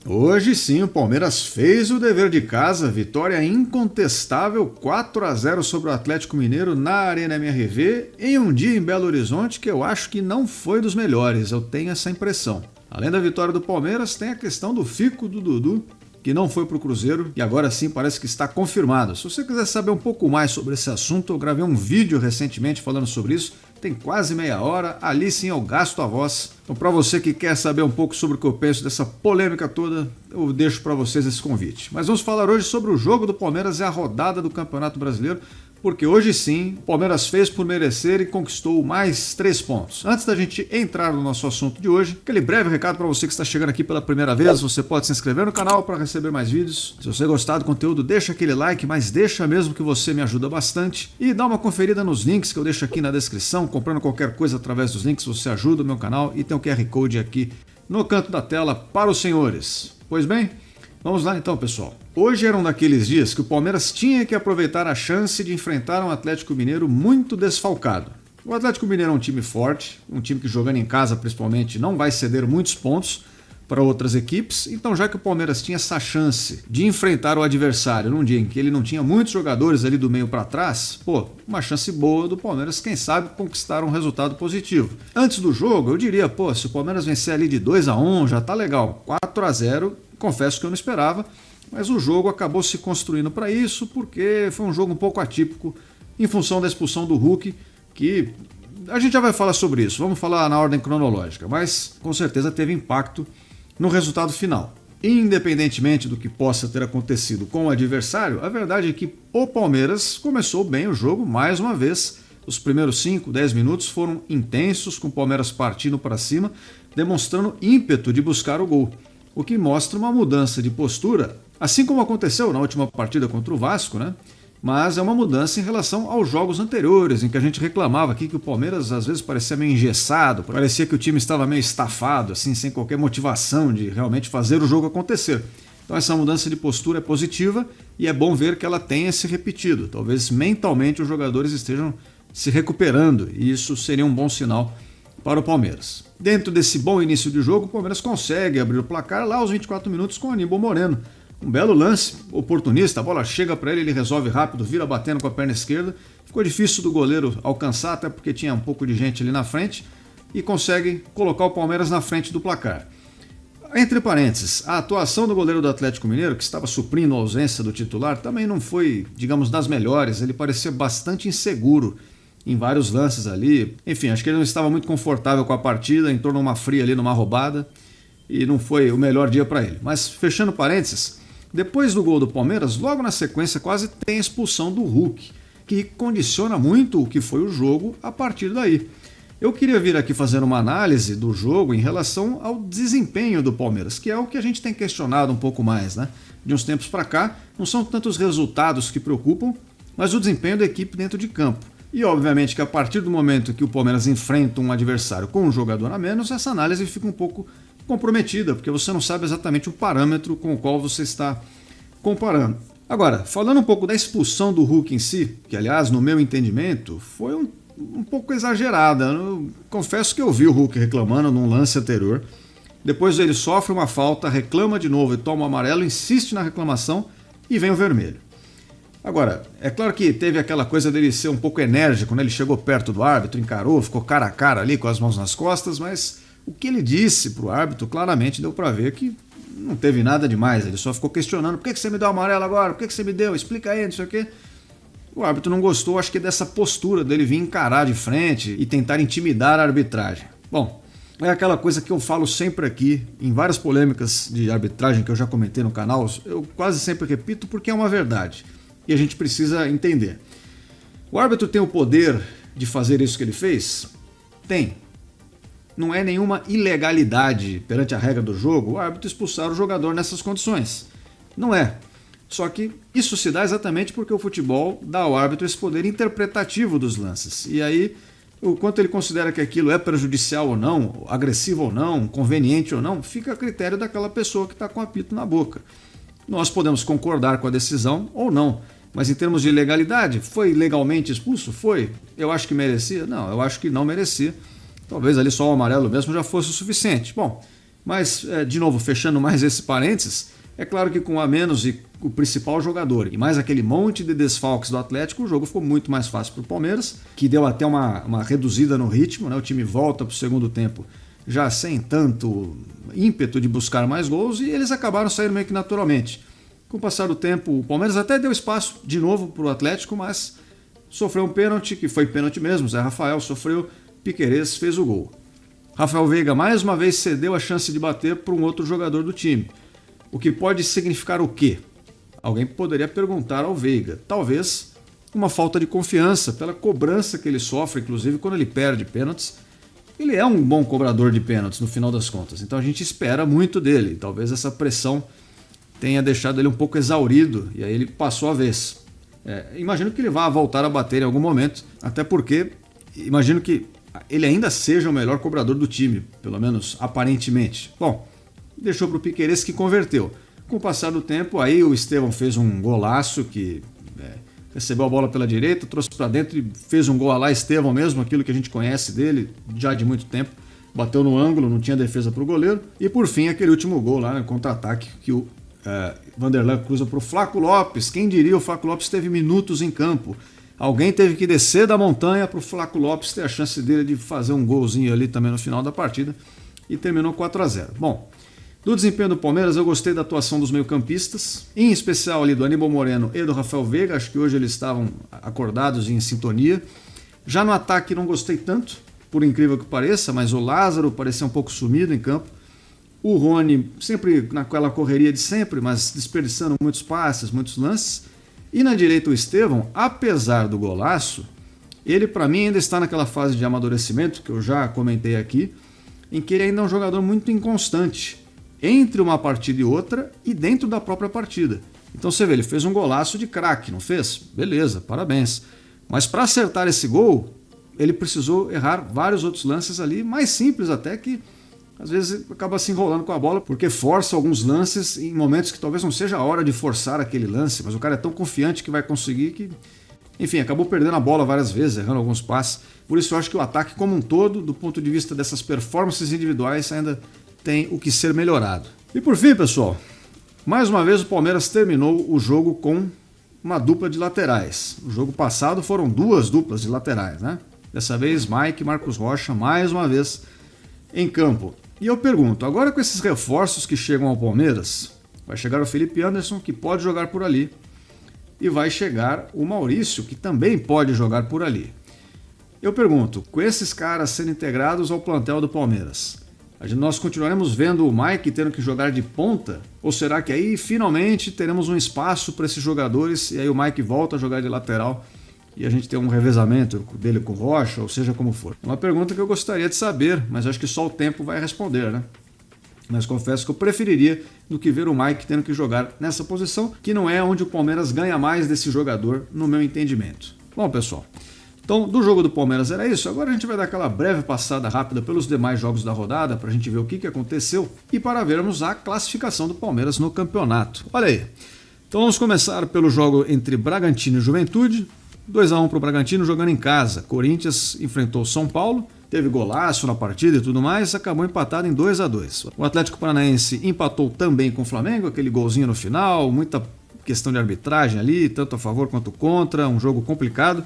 Hoje sim, o Palmeiras fez o dever de casa, vitória incontestável 4-0 sobre o Atlético Mineiro na Arena MRV, em um dia em Belo Horizonte que eu acho que não foi dos melhores, eu tenho essa impressão. Além da vitória do Palmeiras, tem a questão do fico do Dudu, que não foi para o Cruzeiro e agora sim parece que está confirmado. Se você quiser saber um pouco mais sobre esse assunto, eu gravei um vídeo recentemente falando sobre isso, tem quase meia hora, ali sim eu gasto a voz. Então para você que quer saber um pouco sobre o que eu penso dessa polêmica toda, eu deixo para vocês esse convite. Mas vamos falar hoje sobre o jogo do Palmeiras e a rodada do Campeonato Brasileiro, porque hoje sim, o Palmeiras fez por merecer e conquistou mais 3 pontos. Antes da gente entrar no nosso assunto de hoje, aquele breve recado para você que está chegando aqui pela primeira vez, você pode se inscrever no canal para receber mais vídeos. Se você gostar do conteúdo, deixa aquele like, mas deixa mesmo que você me ajuda bastante. E dá uma conferida nos links que eu deixo aqui na descrição, comprando qualquer coisa através dos links, você ajuda o meu canal e tem o QR Code aqui no canto da tela para os senhores. Pois bem, vamos lá então, pessoal. Hoje era um daqueles dias que o Palmeiras tinha que aproveitar a chance de enfrentar um Atlético Mineiro muito desfalcado. O Atlético Mineiro é um time forte, um time que jogando em casa principalmente não vai ceder muitos pontos para outras equipes, então já que o Palmeiras tinha essa chance de enfrentar o adversário num dia em que ele não tinha muitos jogadores ali do meio para trás, uma chance boa do Palmeiras, quem sabe, conquistar um resultado positivo. Antes do jogo, eu diria, se o Palmeiras vencer ali de 2-1, já tá legal. 4-0, confesso que eu não esperava, mas o jogo acabou se construindo para isso, porque foi um jogo um pouco atípico, em função da expulsão do Hulk, que a gente já vai falar sobre isso, vamos falar na ordem cronológica, mas com certeza teve impacto no resultado final. Independentemente do que possa ter acontecido com o adversário, a verdade é que o Palmeiras começou bem o jogo mais uma vez. Os primeiros 5, 10 minutos foram intensos, com o Palmeiras partindo para cima, demonstrando ímpeto de buscar o gol, o que mostra uma mudança de postura, assim como aconteceu na última partida contra o Vasco, né? Mas é uma mudança em relação aos jogos anteriores, em que a gente reclamava aqui que o Palmeiras às vezes parecia meio engessado, parecia que o time estava meio estafado, assim, sem qualquer motivação de realmente fazer o jogo acontecer. Então essa mudança de postura é positiva e é bom ver que ela tenha se repetido. Talvez mentalmente os jogadores estejam se recuperando e isso seria um bom sinal para o Palmeiras. Dentro desse bom início de jogo, o Palmeiras consegue abrir o placar lá aos 24 minutos com o Aníbal Moreno. Um belo lance, oportunista, a bola chega para ele, ele resolve rápido, vira batendo com a perna esquerda. Ficou difícil do goleiro alcançar, até porque tinha um pouco de gente ali na frente, e consegue colocar o Palmeiras na frente do placar. Entre parênteses, a atuação do goleiro do Atlético Mineiro, que estava suprindo a ausência do titular, também não foi, digamos, das melhores. Ele parecia bastante inseguro em vários lances ali. Enfim, acho que ele não estava muito confortável com a partida, entrou numa fria ali, numa roubada, e não foi o melhor dia para ele. Mas, fechando parênteses, depois do gol do Palmeiras, logo na sequência quase tem a expulsão do Hulk, que condiciona muito o que foi o jogo a partir daí. Eu queria vir aqui fazer uma análise do jogo em relação ao desempenho do Palmeiras, que é o que a gente tem questionado um pouco mais, né? De uns tempos para cá, não são tantos resultados que preocupam, mas o desempenho da equipe dentro de campo. E obviamente que a partir do momento que o Palmeiras enfrenta um adversário com um jogador a menos, essa análise fica um pouco comprometida, porque você não sabe exatamente o parâmetro com o qual você está comparando. Agora, falando um pouco da expulsão do Hulk em si, que aliás, no meu entendimento, foi um pouco exagerada. Eu confesso que eu vi o Hulk reclamando num lance anterior, depois ele sofre uma falta, reclama de novo e toma o amarelo, insiste na reclamação e vem o vermelho. Agora, é claro que teve aquela coisa dele ser um pouco enérgico, né? Ele chegou perto do árbitro, encarou, ficou cara a cara ali com as mãos nas costas, mas o que ele disse para o árbitro claramente deu para ver que não teve nada demais. Ele só ficou questionando: por que você me deu amarelo agora? Por que você me deu? Explica aí, não sei o quê. O árbitro não gostou, acho que dessa postura dele vir encarar de frente e tentar intimidar a arbitragem. Bom, é aquela coisa que eu falo sempre aqui, em várias polêmicas de arbitragem que eu já comentei no canal, eu quase sempre repito porque é uma verdade e a gente precisa entender. O árbitro tem o poder de fazer isso que ele fez? Tem. Não é nenhuma ilegalidade perante a regra do jogo o árbitro expulsar o jogador nessas condições. Não é. Só que isso se dá exatamente porque o futebol dá ao árbitro esse poder interpretativo dos lances. E aí, o quanto ele considera que aquilo é prejudicial ou não, agressivo ou não, conveniente ou não, fica a critério daquela pessoa que está com o apito na boca. Nós podemos concordar com a decisão ou não, mas em termos de legalidade, foi legalmente expulso? Foi. Eu acho que merecia? Não, eu acho que não merecia. Talvez ali só o amarelo mesmo já fosse o suficiente. Bom, Mas, de novo, fechando mais esse parênteses, é claro que com a menos e o principal jogador e mais aquele monte de desfalques do Atlético, o jogo ficou muito mais fácil para o Palmeiras, que deu até uma reduzida no ritmo, né? O time volta para o segundo tempo já sem tanto ímpeto de buscar mais gols e eles acabaram saindo meio que naturalmente. Com o passar do tempo, o Palmeiras até deu espaço de novo para o Atlético, mas sofreu um pênalti, que foi pênalti mesmo, Zé Rafael sofreu, Piquerez fez o gol. Rafael Veiga mais uma vez cedeu a chance de bater para um outro jogador do time. O que pode significar o quê? Alguém poderia perguntar ao Veiga. Talvez uma falta de confiança pela cobrança que ele sofre, inclusive quando ele perde pênaltis. Ele é um bom cobrador de pênaltis no final das contas, então a gente espera muito dele. Talvez essa pressão tenha deixado ele um pouco exaurido e aí ele passou a vez. Imagino que ele vá voltar a bater em algum momento, até porque imagino que ele ainda seja o melhor cobrador do time, pelo menos aparentemente. Bom, deixou para o Piquerez que converteu. Com o passar do tempo, aí o Estevão fez um golaço que recebeu a bola pela direita, trouxe para dentro e fez um gol a lá Estevão mesmo, aquilo que a gente conhece dele já de muito tempo. Bateu no ângulo, não tinha defesa para o goleiro. E por fim, aquele último gol lá no contra-ataque que o Vanderlan cruza para o Flaco Lopes. Quem diria, o Flaco Lopes teve minutos em campo. Alguém teve que descer da montanha para o Flaco Lopes ter a chance dele de fazer um golzinho ali também no final da partida. E terminou 4-0. Bom, do desempenho do Palmeiras, eu gostei da atuação dos meio-campistas, em especial ali do Aníbal Moreno e do Rafael Veiga, acho que hoje eles estavam acordados e em sintonia. Já no ataque não gostei tanto, por incrível que pareça, mas o Lázaro parecia um pouco sumido em campo. O Rony sempre naquela correria de sempre, mas desperdiçando muitos passes, muitos lances. E na direita o Estevão, apesar do golaço, ele para mim ainda está naquela fase de amadurecimento, que eu já comentei aqui, em que ele ainda é um jogador muito inconstante entre uma partida e outra e dentro da própria partida. Então você vê, ele fez um golaço de craque, não fez? Beleza, parabéns. Mas para acertar esse gol, ele precisou errar vários outros lances ali, mais simples até, que às vezes acaba se enrolando com a bola, porque força alguns lances em momentos que talvez não seja a hora de forçar aquele lance, mas o cara é tão confiante que vai conseguir que... Enfim, acabou perdendo a bola várias vezes, errando alguns passes. Por isso eu acho que o ataque como um todo, do ponto de vista dessas performances individuais, ainda tem o que ser melhorado. E por fim, pessoal, mais uma vez o Palmeiras terminou o jogo com uma dupla de laterais. O jogo passado foram duas duplas de laterais, né? Dessa vez Mike e Marcos Rocha mais uma vez em campo. E eu pergunto, agora com esses reforços que chegam ao Palmeiras, vai chegar o Felipe Anderson, que pode jogar por ali, e vai chegar o Maurício, que também pode jogar por ali. Eu pergunto, com esses caras sendo integrados ao plantel do Palmeiras, nós continuaremos vendo o Mike tendo que jogar de ponta? Ou será que aí finalmente teremos um espaço para esses jogadores e aí o Mike volta a jogar de lateral e a gente tem um revezamento dele com o Rocha, ou seja como for? É uma pergunta que eu gostaria de saber, mas acho que só o tempo vai responder, né? Mas confesso que eu preferiria do que ver o Mike tendo que jogar nessa posição, que não é onde o Palmeiras ganha mais desse jogador, no meu entendimento. Bom, pessoal, então do jogo do Palmeiras era isso. Agora a gente vai dar aquela breve passada rápida pelos demais jogos da rodada, para a gente ver o que aconteceu e para vermos a classificação do Palmeiras no campeonato. Olha aí. Então vamos começar pelo jogo entre Bragantino e Juventude. 2-1 para o Bragantino jogando em casa. Corinthians enfrentou o São Paulo, teve golaço na partida e tudo mais, acabou empatado em 2-2. O Atlético Paranaense empatou também com o Flamengo, aquele golzinho no final, muita questão de arbitragem ali, tanto a favor quanto contra, um jogo complicado.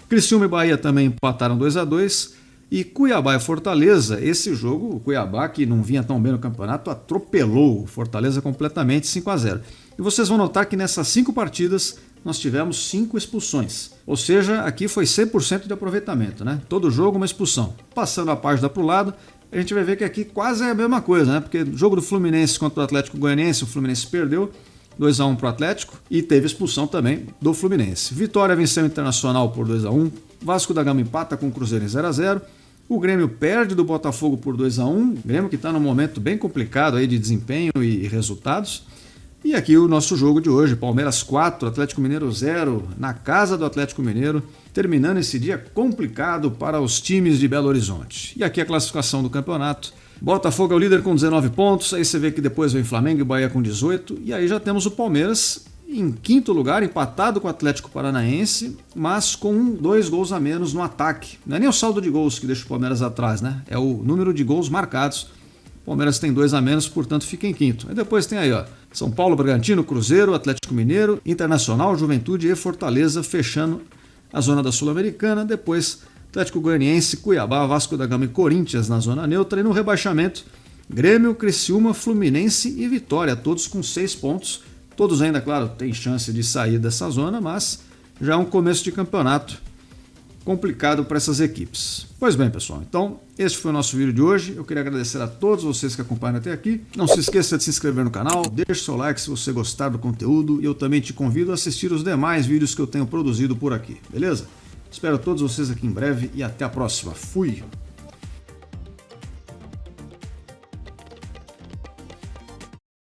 Criciúma e Bahia também empataram 2-2. E Cuiabá e Fortaleza, esse jogo, o Cuiabá, que não vinha tão bem no campeonato, atropelou o Fortaleza completamente, 5-0. E vocês vão notar que nessas 5 partidas nós tivemos 5 expulsões. Ou seja, aqui foi 100% de aproveitamento, né? Todo jogo uma expulsão. Passando a página para o lado, a gente vai ver que aqui quase é a mesma coisa, né? Porque no jogo do Fluminense contra o Atlético Goianiense, o Fluminense perdeu, 2-1 para o Atlético, e teve expulsão também do Fluminense. Vitória venceu o Internacional por 2-1, Vasco da Gama empata com o Cruzeiro em 0-0, o Grêmio perde do Botafogo por 2-1, Grêmio que está num momento bem complicado aí de desempenho e resultados. E aqui o nosso jogo de hoje, Palmeiras 4, Atlético Mineiro 0, na casa do Atlético Mineiro, terminando esse dia complicado para os times de Belo Horizonte. E aqui a classificação do campeonato. Botafogo é o líder com 19 pontos, aí você vê que depois vem Flamengo e Bahia com 18, e aí já temos o Palmeiras em 5º lugar, empatado com o Atlético Paranaense, mas com 2 gols a menos no ataque. Não é nem o saldo de gols que deixa o Palmeiras atrás, né? É o número de gols marcados Palmeiras tem 2 a menos, portanto fica em quinto. Aí depois tem aí, ó, São Paulo, Bragantino, Cruzeiro, Atlético Mineiro, Internacional, Juventude e Fortaleza fechando a zona da Sul-Americana. Depois Atlético Goianiense, Cuiabá, Vasco da Gama e Corinthians na zona neutra. E no rebaixamento, Grêmio, Criciúma, Fluminense e Vitória, todos com 6 pontos. Todos ainda, claro, têm chance de sair dessa zona, mas já é um começo de campeonato complicado para essas equipes. Pois bem, pessoal, então este foi o nosso vídeo de hoje. Eu queria agradecer a todos vocês que acompanham até aqui. Não se esqueça de se inscrever no canal, deixe seu like se você gostar do conteúdo e eu também te convido a assistir os demais vídeos que eu tenho produzido por aqui, beleza? Espero todos vocês aqui em breve e até a próxima. Fui!